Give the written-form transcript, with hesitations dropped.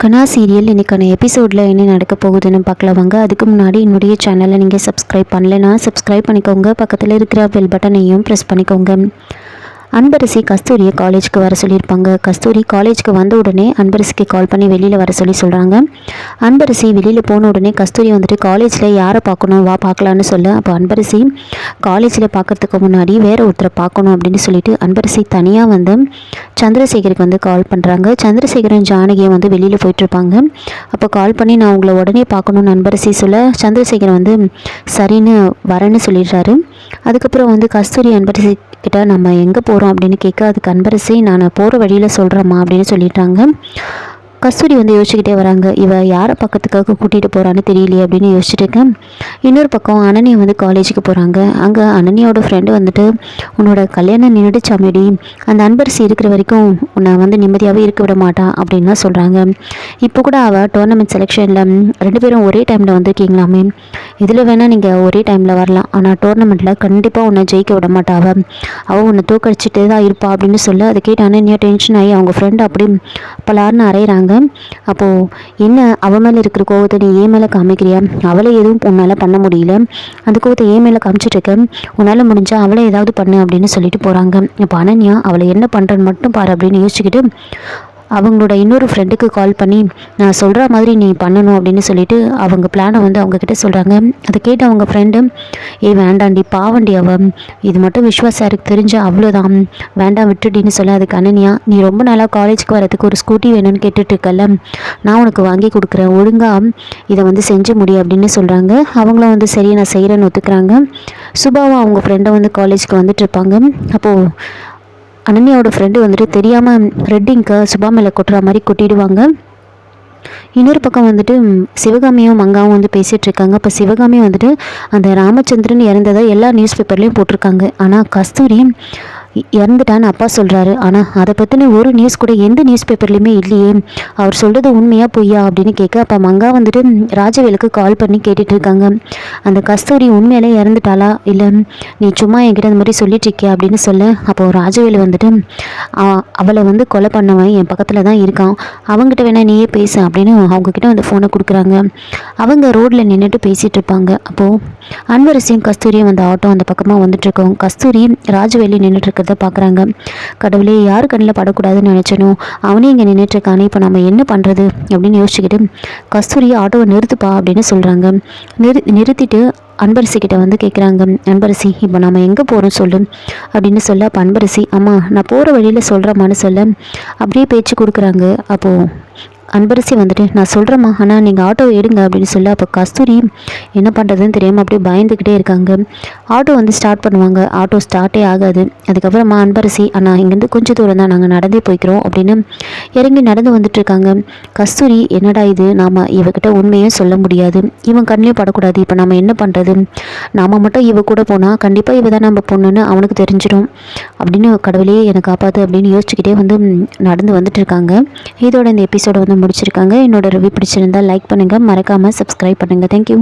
கனா serial இன்றைக்கான எபிசோடில் என்ன நடக்க போகுதுன்னு பார்க்கலாம் வாங்க. அதுக்கு முன்னாடி என்னுடைய சேனலை நீங்கள் சப்ஸ்கிரைப் பண்ணலைன்னா சப்ஸ்கிரைப் பண்ணிக்கோங்க. பக்கத்தில் இருக்கிற பெல் பட்டனையும் ப்ரெஸ் பண்ணிக்கோங்க. அன்பரசி கஸ்தூரியை காலேஜுக்கு வர சொல்லியிருப்பாங்க. கஸ்தூரி காலேஜுக்கு வந்த உடனே அன்பரசிக்கு கால் பண்ணி வெளியில் வர சொல்கிறாங்க. அன்பரசி வெளியில் போன உடனே கஸ்தூரி வந்துட்டு காலேஜில் யாரை பார்க்கணும் வா பார்க்கலான்னு சொல்ல, அப்போ அன்பரசி காலேஜில் பார்க்கறதுக்கு முன்னாடி வேற ஒருத்தரை பார்க்கணும் அப்படின்னு சொல்லிட்டு அன்பரசி தனியாக வந்து சந்திரசேகருக்கு வந்து கால் பண்ணுறாங்க. சந்திரசேகரன் ஜானகியை வந்து வெளியில் போயிட்டுருப்பாங்க. அப்போ கால் பண்ணி நான் உங்களை உடனே பார்க்கணுன்னு அன்பரசி சொல்ல, சந்திரசேகரன் வந்து சரின்னு வரேன்னு சொல்லிடுறாரு. அதுக்கப்புறம் வந்து கஸ்தூரி அன்பரசி கிட்ட நம்ம எங்கே போகிறோம் அப்படின்னு கேட்க, அதுக்கு அன்பரசி நான் போகிற வழியில் சொல்கிறேம்மா அப்படின்னு சொல்லிட்டாங்க. கஸ்தூரி வந்து யோசிச்சுக்கிட்டே வராங்க, இவ யாரை பக்கத்துக்காக கூட்டிகிட்டு போகிறான்னு தெரியலையே அப்படின்னு யோசிச்சுட்டு இருக்கேன். இன்னொரு பக்கம் அனன்யா வந்து காலேஜுக்கு போகிறாங்க. அங்கே அனன்யாவோட ஃப்ரெண்டு வந்துட்டு உன்னோட கல்யாணம் நின்றுடுச்சாமேடி, அந்த அன்பரசி இருக்கிற வரைக்கும் உன்னை வந்து நிம்மதியாகவே இருக்க விட மாட்டான் அப்படின்லாம் சொல்கிறாங்க. இப்போ கூட அவள் டோர்னமெண்ட் செலெக்ஷனில் 2 பேரும் ஒரே டைமில் வந்திருக்கீங்களாமே, இதில் வேணால் நீங்கள் ஒரே டைமில் வரலாம், ஆனால் டோர்னமெண்ட்டில் கண்டிப்பாக உன்னை ஜெயிக்க விட மாட்டா, அவள் உன்னை தோக்கடிச்சிட்டு தான் இருப்பா அப்படின்னு சொல்ல, அதை கேட்டு அனன்யா டென்ஷன் ஆகி அவங்க ஃப்ரெண்டு அப்படி பலார்னு அரைகிறாங்க. அப்போது என்ன அவள் மேலே இருக்கிற கோவத்தை நீ ஏன் மேலே காமிக்கிறியா, அவளை எதுவும் உன்னால் பண்ண முடியல, அந்த கோவத்தை ஏன் மேலே காமிச்சிட்டு இருக்க, உன்னால் முடிஞ்சால் அவளை ஏதாவது பண்ணு அப்படின்னு சொல்லிட்டு போகிறாங்க. அப்போ அனன்யா அவளை என்ன பண்ணுறன்னு மட்டும் பாரு அப்படின்னு யோசிச்சுக்கிட்டு அவங்களோட இன்னொரு ஃப்ரெண்டுக்கு கால் பண்ணி நான் சொல்கிற மாதிரி நீ பண்ணணும் அப்படின்னு சொல்லிட்டு அவங்க பிளானை வந்து அவங்கக்கிட்ட சொல்கிறாங்க. அதை கேட்டு அவங்க ஃப்ரெண்டு வேண்டாண்டி பாவண்டி இது மட்டும் விஸ்வாசாருக்கு தெரிஞ்ச அவ்வளோதான், வேண்டாம் விட்டுடின்னு சொல்ல, அதுக்கு அனன்யா நீ ரொம்ப நாளாக காலேஜுக்கு வரதுக்கு ஒரு ஸ்கூட்டி வேணும்னு கேட்டுட்ருக்கல, நான் உனக்கு வாங்கி கொடுக்குறேன், ஒழுங்காக இதை வந்து செஞ்சு முடியும் அப்படின்னு சொல்கிறாங்க. அவங்களும் வந்து சரி நான் செய்கிறேன்னு ஒத்துக்கிறாங்க. சுபாவும் அவங்க ஃப்ரெண்டை வந்து காலேஜுக்கு வந்துட்டு இருப்பாங்க. அப்போது அனன்யாவோட ஃப்ரெண்டு வந்துட்டு தெரியாமல் ரெட் இங்கை சுபா மேலே கொட்டுற மாதிரி கொட்டிடுவாங்க. இன்னொரு பக்கம் வந்துட்டு சிவகாமியும் மங்காவும் வந்து பேசிகிட்டு இருக்காங்க. அப்போ சிவகாமி வந்துட்டு அந்த ராமச்சந்திரன் இறந்ததை எல்லா நியூஸ் பேப்பர்லேயும் போட்டிருக்காங்க. ஆனால் கஸ்தூரி இறந்துட்டான்னு அப்பா சொல்கிறாரு, ஆனால் அதை பற்றின ஒரு நியூஸ் கூட எந்த நியூஸ் பேப்பர்லேயுமே இல்லையே, அவர் சொல்கிறது உண்மையாக பொய்யா அப்படின்னு கேட்க, அப்போ மங்கா வந்துட்டு ராஜவேலுக்கு கால் பண்ணி கேட்டுட்டு இருக்காங்க, அந்த கஸ்தூரி உண்மையிலே இறந்துட்டாளா இல்லை நீ சும்மா என்கிட்ட அந்த மாதிரி சொல்லிட்டு இருக்கியா அப்படின்னு சொல்ல, அப்போது ராஜவேலு வந்துட்டு அவளை வந்து கொலை பண்ணவன் என் பக்கத்தில் தான் இருக்கான், அவங்ககிட்ட வேணா நீயே பேசு அப்படின்னு அவங்கக்கிட்ட வந்து ஃபோனை கொடுக்குறாங்க. அவங்க ரோட்டில் நின்றுட்டு பேசிகிட்டு இருப்பாங்க. அப்போது அன்பரசியும் கஸ்தூரியும் வந்து ஆட்டோ அந்த பக்கமாக வந்துட்டுருக்கோம். கஸ்தூரி ராஜவேலி நின்றுட்டு பார்க்குறாங்க. கடவுளே யார் கண்ணில் படக்கூடாதுன்னு நினச்சனும், அவனே இங்கே நின்றுட்டுருக்கானே, இப்போ நம்ம என்ன பண்ணுறது அப்படின்னு யோசிச்சுக்கிட்டு கஸ்தூரி ஆட்டோவை நிறுத்துப்பா அப்படின்னு சொல்கிறாங்க. நிறுத்திட்டு அன்பரசி கிட்ட வந்து கேட்குறாங்க, அன்பரசி இப்போ நம்ம எங்கே போகிறோம் சொல்லு அப்படின்னு சொல்ல, அப்போ அன்பரசி அம்மா நான் போகிற வழியில் சொல்கிறேம்மான்னு சொல்ல அப்படியே பேச்சு கொடுக்குறாங்க. அப்போது அன்பரசி வந்துட்டு நான் சொல்கிறேம்மா ஆனால் நீங்கள் ஆட்டோ எடுங்க அப்படின்னு சொல்ல, அப்போ கஸ்தூரி என்ன பண்ணுறதுன்னு தெரியாமல் அப்படியே பயந்துக்கிட்டே இருக்காங்க. ஆட்டோ வந்து ஸ்டார்ட் பண்ணுவாங்க, ஆட்டோ ஸ்டார்ட்டே ஆகாது. அதுக்கப்புறமா அன்பரசி ஆனால் இங்கேருந்து கொஞ்சம் தூரம் தான் நாங்கள் நடந்தே போய்க்கிறோம் அப்படின்னு இறங்கி நடந்து வந்துட்டுருக்காங்க. கஸ்தூரி என்னடா இது, நாம் இவகிட்ட உண்மையும் சொல்ல முடியாது, இவன் கண்ணிலே படக்கூடாது, இப்போ நம்ம என்ன பண்ணுறது, நாம் மட்டும் இவ கூட போனால் கண்டிப்பாக இவ தான் நம்ம பொண்ணுன்னு அவனுக்கு தெரிஞ்சிடும் அப்படின்னு கடவுளே எனக்கு காப்பாற்று அப்படின்னு யோசிச்சுக்கிட்டே வந்து நடந்து வந்துட்டுருக்காங்க. இதோட இந்த எபிசோட வந்து முடிச்சிருக்காங்க. என்னோட ரிவ்யூ பிடிச்சிருந்தால் லைக் பண்ணுங்கள், மறக்காமல் சப்ஸ்கிரைப் பண்ணுங்கள். தேங்க்யூ.